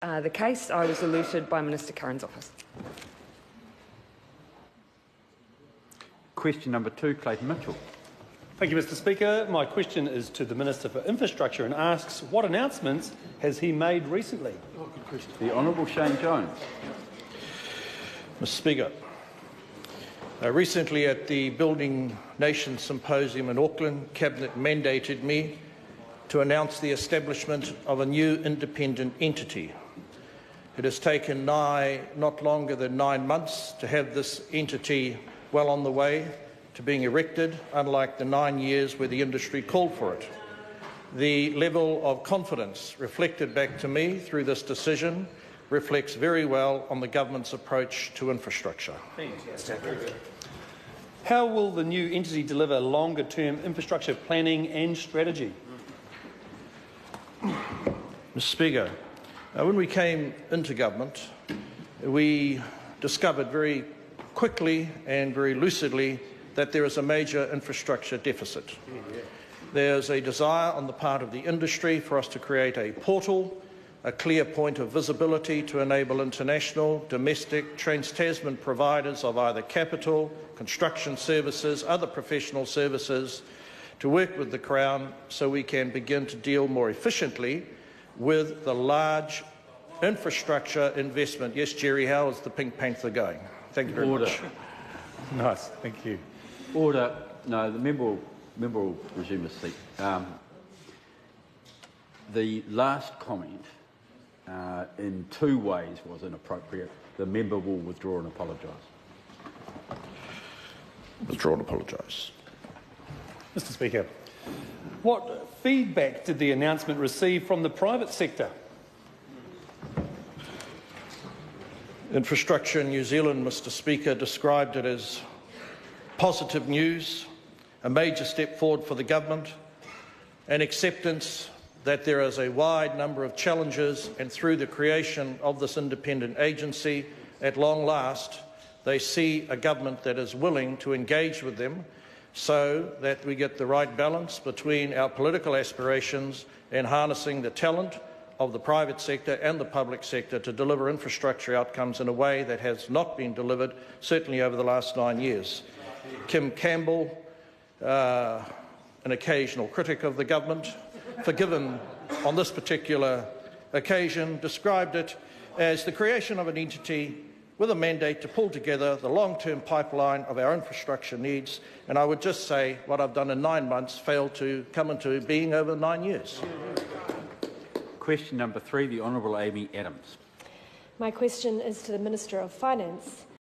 The case, I was alerted by Minister Curran's office. Question number 2, Clayton Mitchell. Thank you, Mr Speaker. My question is to the Minister for Infrastructure and asks, what announcements has he made recently? The Honourable Shane Jones. Mr Speaker, recently at the Building Nation Symposium in Auckland, Cabinet mandated me to announce the establishment of a new independent entity. It has taken not longer than 9 months to have this entity well on the way to being erected, unlike the 9 years where the industry called for it. The level of confidence reflected back to me through this decision reflects very well on the government's approach to infrastructure. How will the new entity deliver longer-term infrastructure planning and strategy? Mr Speaker, when we came into government, we discovered very quickly and very lucidly that there is a major infrastructure deficit. There's a desire on the part of the industry for us to create a portal, a clear point of visibility to enable international, domestic, trans-Tasman providers of either capital, construction services, other professional services, to work with the Crown so we can begin to deal more efficiently with the large infrastructure investment. Yes, Jerry, how is the Pink Panther going? Thank you very much. Nice, thank you. Order. No, the member will resume his seat. The last comment in 2 ways was inappropriate. The member will withdraw and apologise. Withdraw and apologise. Mr Speaker, what feedback did the announcement receive from the private sector? Infrastructure in New Zealand, Mr Speaker, described it as positive news, a major step forward for the government, and acceptance that there is a wide number of challenges, and through the creation of this independent agency, at long last, they see a government that is willing to engage with them so that we get the right balance between our political aspirations and harnessing the talent of the private sector and the public sector to deliver infrastructure outcomes in a way that has not been delivered, certainly over the last 9 years. Kim Campbell, an occasional critic of the government, forgiven on this particular occasion, described it as the creation of an entity with a mandate to pull together the long-term pipeline of our infrastructure needs, and I would just say what I've done in 9 months failed to come into being over 9 years. Question number 3, the Honourable Amy Adams. My question is to the Minister of Finance.